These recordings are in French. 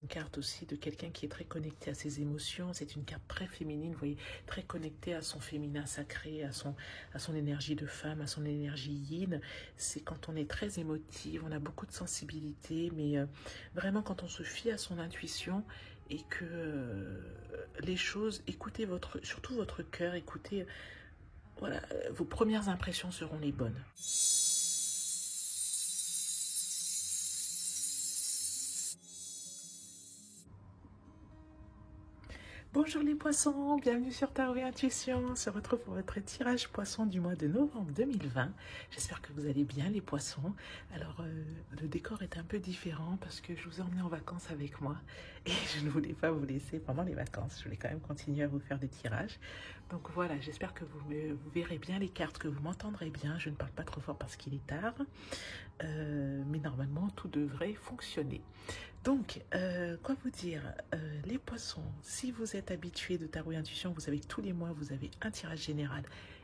Une carte aussi de quelqu'un qui est très connecté à ses émotions. C'est une carte très féminine, vous voyez, très connectée à son féminin sacré, à son énergie de femme, à son énergie yin. C'est quand on est très émotive, on a beaucoup de sensibilité, mais vraiment quand on se fie à son intuition et que les choses, écoutez surtout votre cœur, écoutez, voilà, vos premières impressions seront les bonnes. Bonjour les poissons, bienvenue sur Tarot et Intuition. On se retrouve pour votre tirage poisson du mois de novembre 2020. J'espère que vous allez bien les poissons. Alors le décor est un peu différent parce que je vous ai emmené en vacances avec moi et je ne voulais pas vous laisser pendant les vacances. Je voulais quand même continuer à vous faire des tirages. Donc voilà, j'espère que vous verrez bien les cartes, que vous m'entendrez bien. Je ne parle pas trop fort parce qu'il est tard, mais normalement tout devrait fonctionner. Donc, quoi vous dire, les poissons, si vous êtes habitués de Tarot et Intuition, vous savez que tous les mois, vous avez un tirage général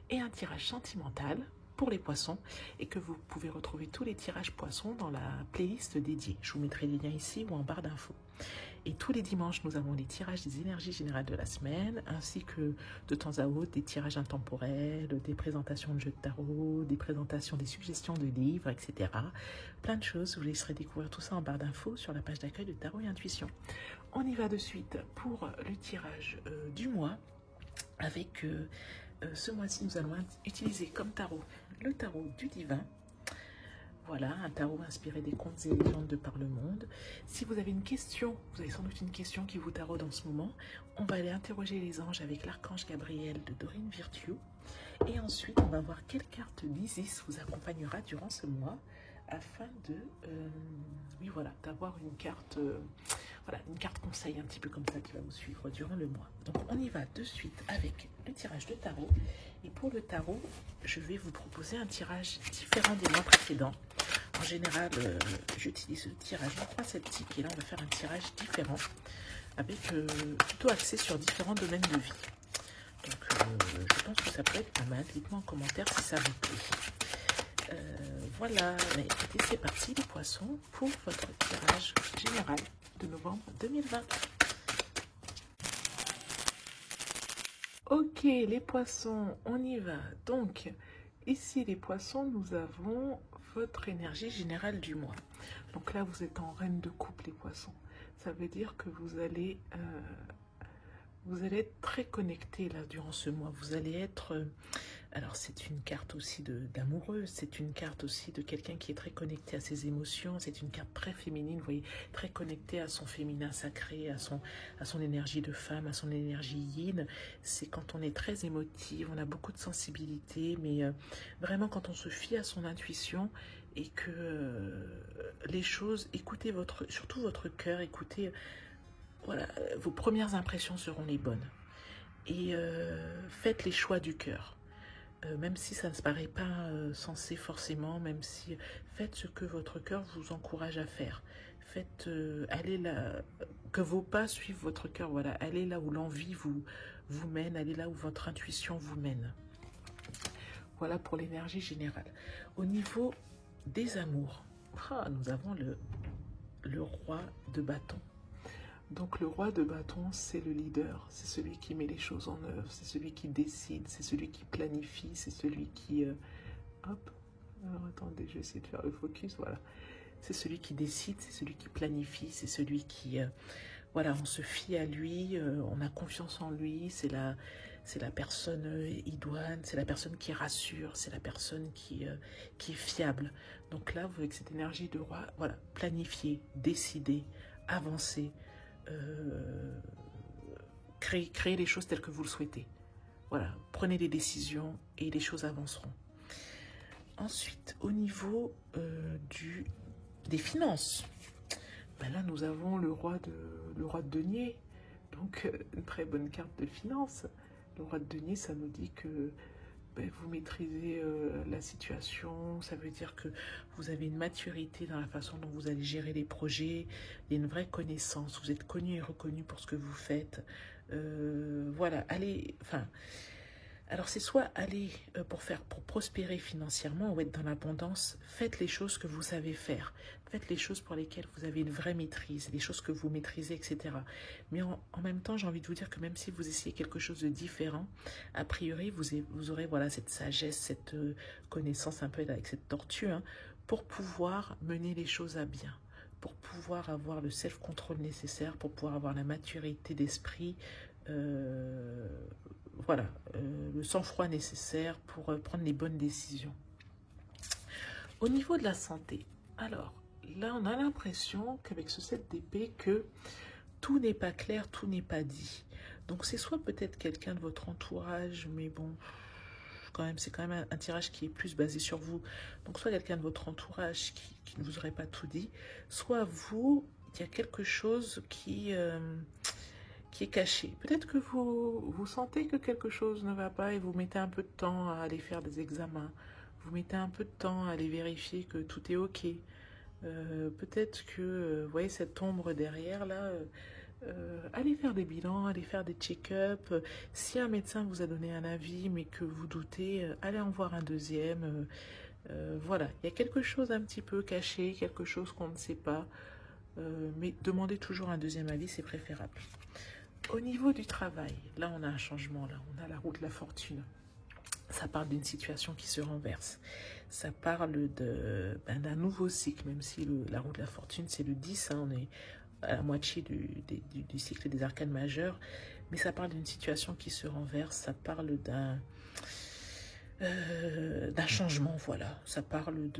et un tirage sentimental pour les poissons et que vous pouvez retrouver tous les tirages poissons dans la playlist dédiée. Je vous mettrai les liens ici ou en barre d'infos. Et tous les dimanches, nous avons les tirages des énergies générales de la semaine, ainsi que de temps à autre des tirages intemporels, des présentations de jeux de tarot, des présentations, des suggestions de livres, etc. Plein de choses, vous laisserez découvrir tout ça en barre d'infos sur la page d'accueil de Tarot et Intuition. On y va de suite pour le tirage du mois. Avec ce mois-ci, nous allons utiliser comme tarot le tarot du divin. Voilà, un tarot inspiré des contes et légendes de par le monde. Si vous avez une question, vous avez sans doute une question qui vous taraude en ce moment, on va aller interroger les anges avec l'archange Gabriel de Dorine Virtue. Et ensuite, on va voir quelle carte d'Isis vous accompagnera durant ce mois afin de, oui voilà, d'avoir une carte, voilà, une carte conseil un petit peu comme ça qui va vous suivre durant le mois. Donc on y va de suite avec le tirage de tarot. Et pour le tarot, je vais vous proposer un tirage différent des mois précédents. En général, j'utilise le tirage en croix sceptique et là on va faire un tirage différent avec plutôt axé sur différents domaines de vie. Donc je pense que ça peut être pas mal. Dites-moi en commentaire si ça vous plaît. Voilà, mais écoutez, c'est parti les poissons pour votre tirage général de novembre 2020. Ok les poissons, on y va. Donc ici les poissons, nous avons votre énergie générale du mois. Donc là vous êtes en reine de coupe les poissons. Ça veut dire que vous allez être très connecté là durant ce mois. Vous allez être... alors c'est une carte aussi d'amoureuse, c'est une carte aussi de quelqu'un qui est très connecté à ses émotions. C'est une carte très féminine, vous voyez, très connectée à son féminin sacré, à son énergie de femme, à son énergie yin. C'est quand on est très émotive, on a beaucoup de sensibilité, mais vraiment quand on se fie à son intuition et que les choses, écoutez surtout votre cœur, écoutez... voilà, vos premières impressions seront les bonnes. Et faites les choix du cœur. Même si ça ne se paraît pas sensé forcément, même si... Faites ce que votre cœur vous encourage à faire. Faites, allez là, que vos pas suivent votre cœur. Voilà, allez là où l'envie vous mène, allez là où votre intuition vous mène. Voilà pour l'énergie générale. Au niveau des amours, nous avons le roi de bâton. Donc le roi de bâton, c'est le leader, c'est celui qui met les choses en œuvre, c'est celui qui décide, c'est celui qui planifie, c'est celui qui... hop, alors attendez, je vais essayer de faire le focus, voilà. C'est celui qui décide, c'est celui qui planifie, c'est celui qui... voilà, on se fie à lui, on a confiance en lui, c'est la personne idoine, c'est la personne qui rassure, c'est la personne qui est fiable. Donc là, vous avec cette énergie de roi, voilà, planifier, décider, avancer, créer les choses telles que vous le souhaitez. Voilà, prenez des décisions et les choses avanceront. Ensuite, au niveau des finances, ben là nous avons le roi de denier, donc une très bonne carte de finances. Le roi de denier, ça nous dit que vous maîtrisez la situation, ça veut dire que vous avez une maturité dans la façon dont vous allez gérer les projets, il y a une vraie connaissance, vous êtes connu et reconnu pour ce que vous faites. Voilà, allez, enfin, Alors c'est soit aller pour prospérer financièrement ou être dans l'abondance, faites les choses que vous savez faire. Faites les choses pour lesquelles vous avez une vraie maîtrise, les choses que vous maîtrisez, etc. Mais en même temps, j'ai envie de vous dire que même si vous essayez quelque chose de différent, a priori, vous aurez voilà, cette sagesse, cette connaissance un peu avec cette tortue, hein, pour pouvoir mener les choses à bien, pour pouvoir avoir le self-control nécessaire, pour pouvoir avoir la maturité d'esprit, voilà, le sang-froid nécessaire pour prendre les bonnes décisions. Au niveau de la santé, alors là on a l'impression qu'avec ce 7 d'épée que tout n'est pas clair, tout n'est pas dit. Donc c'est soit peut-être quelqu'un de votre entourage, mais bon, c'est quand même un tirage qui est plus basé sur vous. Donc soit quelqu'un de votre entourage qui ne vous aurait pas tout dit, soit vous, il y a quelque chose qui est caché. Peut-être que vous sentez que quelque chose ne va pas et vous mettez un peu de temps à aller faire des examens. Vous mettez un peu de temps à aller vérifier que tout est OK. Peut-être que, vous voyez cette ombre derrière là, allez faire des bilans, allez faire des check-up. Si un médecin vous a donné un avis mais que vous doutez, allez en voir un deuxième. Voilà, il y a quelque chose un petit peu caché, quelque chose qu'on ne sait pas. Mais demandez toujours un deuxième avis, c'est préférable. Au niveau du travail, là on a un changement, là on a la roue de la fortune. Ça parle d'une situation qui se renverse. Ça parle d'un nouveau cycle, même si la roue de la fortune c'est le 10, hein, on est à la moitié du cycle des arcanes majeures, mais ça parle d'une situation qui se renverse, ça parle d'un changement, voilà. Ça parle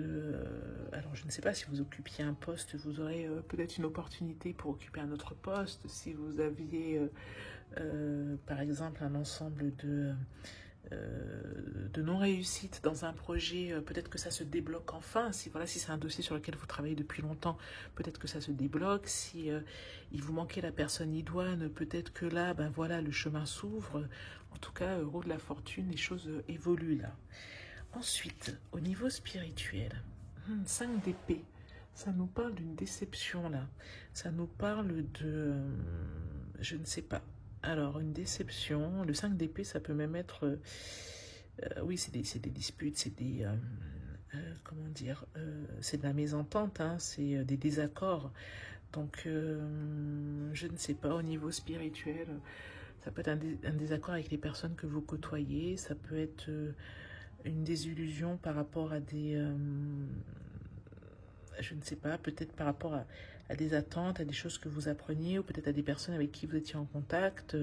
alors je ne sais pas, si vous occupiez un poste, vous aurez peut-être une opportunité pour occuper un autre poste. Si vous aviez, par exemple, un ensemble de non-réussite dans un projet, peut-être que ça se débloque enfin. Si c'est un dossier sur lequel vous travaillez depuis longtemps, peut-être que ça se débloque. Si il vous manquait la personne idoine, peut-être que là, ben voilà, le chemin s'ouvre. En tout cas, roue de la fortune, les choses évoluent là. Ensuite, au niveau spirituel, 5 d'épée, ça nous parle d'une déception là. Ça nous parle de, je ne sais pas. Alors, une déception, le 5 d'épée, ça peut même être, oui, c'est des disputes, c'est des, comment dire, c'est de la mésentente, hein, c'est des désaccords. Donc, je ne sais pas, au niveau spirituel, ça peut être un désaccord avec les personnes que vous côtoyez, ça peut être une désillusion par rapport à des, je ne sais pas, peut-être par rapport à des attentes, à des choses que vous appreniez, ou peut-être à des personnes avec qui vous étiez en contact.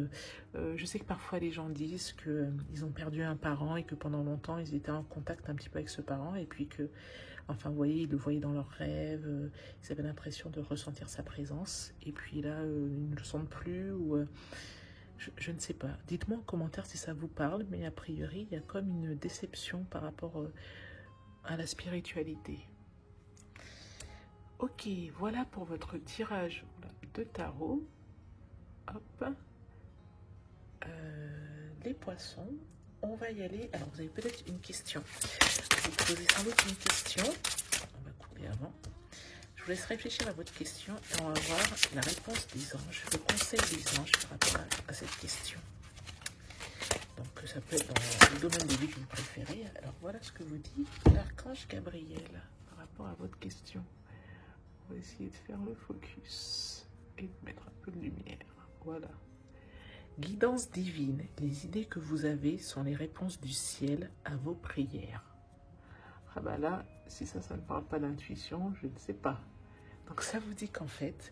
Je sais que parfois les gens disent qu'ils ont perdu un parent et que pendant longtemps ils étaient en contact un petit peu avec ce parent, et puis que, enfin vous voyez, ils le voyaient dans leurs rêves, ils avaient l'impression de ressentir sa présence, et puis là ils ne le sentent plus, ou je ne sais pas. Dites-moi en commentaire si ça vous parle, mais a priori il y a comme une déception par rapport à la spiritualité. Ok, voilà pour votre tirage de tarot. Hop. Les poissons, on va y aller. Alors, vous avez peut-être une question. Vous posez sans doute une question. On va couper avant. Je vous laisse réfléchir à votre question et on va voir la réponse des anges, le conseil des anges par rapport à cette question. Donc, ça peut être dans le domaine de vie que vous préférez. Alors, voilà ce que vous dit l'archange Gabriel par rapport à votre question. On va essayer de faire le focus et de mettre un peu de lumière. Voilà. Guidance divine. Les idées que vous avez sont les réponses du ciel à vos prières. Ah bah là, si ça ne parle pas d'intuition, je ne sais pas. Donc ça vous dit qu'en fait,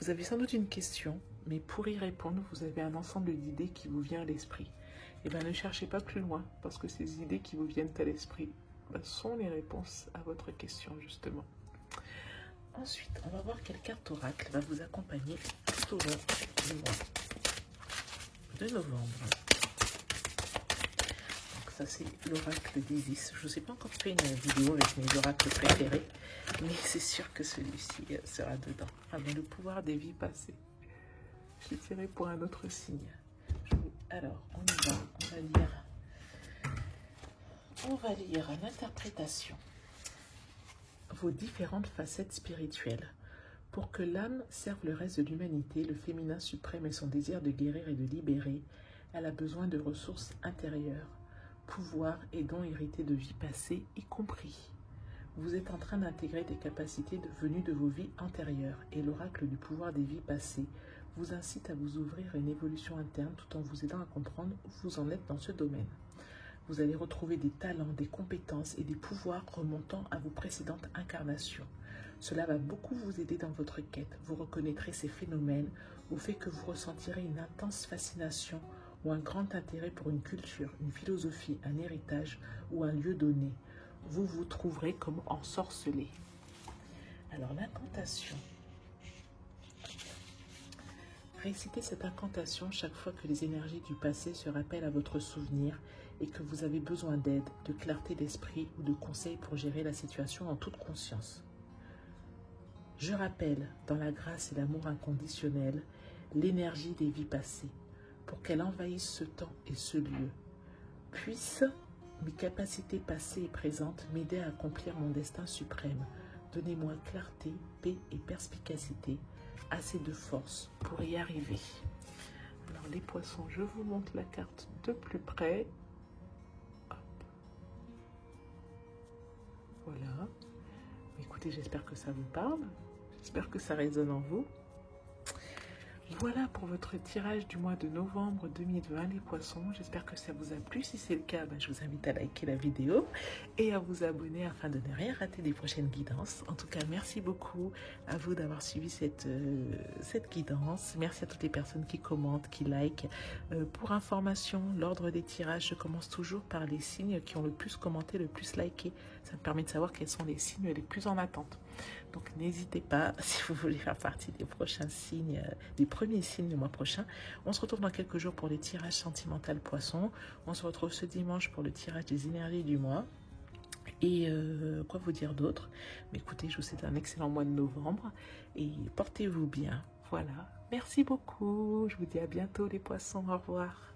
vous avez sans doute une question, mais pour y répondre, vous avez un ensemble d'idées qui vous vient à l'esprit. Et bien ne cherchez pas plus loin, parce que ces idées qui vous viennent à l'esprit sont les réponses à votre question, justement. Ensuite, on va voir quelle carte oracle va vous accompagner tout au long du mois de novembre. Donc ça, c'est l'oracle d'Isis. Je ne vous ai pas encore fait une vidéo avec mes oracles préférés, mais c'est sûr que celui-ci sera dedans. Ah, mais le pouvoir des vies passées. Je l'ai tiré pour un autre signe. Alors, on y va. On va lire l'interprétation. Vos différentes facettes spirituelles. Pour que l'âme serve le reste de l'humanité, le féminin suprême et son désir de guérir et de libérer, Elle a besoin de ressources intérieures, pouvoir et dons hérités de vies passées y compris. Vous êtes en train d'intégrer des capacités venues de vos vies antérieures et l'oracle du pouvoir des vies passées vous incite à vous ouvrir à une évolution interne tout en vous aidant à comprendre où vous en êtes dans ce domaine. Vous allez retrouver des talents, des compétences et des pouvoirs remontant à vos précédentes incarnations. Cela va beaucoup vous aider dans votre quête. Vous reconnaîtrez ces phénomènes au fait que vous ressentirez une intense fascination ou un grand intérêt pour une culture, une philosophie, un héritage ou un lieu donné. Vous vous trouverez comme ensorcelé. Alors l'incantation. Récitez cette incantation chaque fois que les énergies du passé se rappellent à votre souvenir et que vous avez besoin d'aide, de clarté d'esprit ou de conseils pour gérer la situation en toute conscience. Je rappelle, dans la grâce et l'amour inconditionnel, l'énergie des vies passées, pour qu'elle envahisse ce temps et ce lieu. Puissent mes capacités passées et présentes m'aider à accomplir mon destin suprême. Donnez-moi clarté, paix et perspicacité, assez de force pour y arriver. Alors les poissons, je vous montre la carte de plus près. Hop. Voilà. Écoutez, j'espère que ça vous parle. J'espère que ça résonne en vous. Voilà pour votre tirage du mois de novembre 2020, les poissons. J'espère que ça vous a plu. Si c'est le cas, je vous invite à liker la vidéo et à vous abonner afin de ne rien rater des prochaines guidances. En tout cas, merci beaucoup à vous d'avoir suivi cette guidance. Merci à toutes les personnes qui commentent, qui likent. Pour information, l'ordre des tirages, je commence toujours par les signes qui ont le plus commenté, le plus liké. Ça me permet de savoir quels sont les signes les plus en attente. Donc n'hésitez pas, si vous voulez faire partie des prochains signes, des premiers signes du mois prochain. On se retrouve dans quelques jours pour les tirages sentimentaux poissons. On se retrouve ce dimanche pour le tirage des énergies du mois. Et quoi vous dire d'autre? Mais écoutez, je vous souhaite un excellent mois de novembre et portez-vous bien. Voilà, merci beaucoup. Je vous dis à bientôt les poissons, au revoir.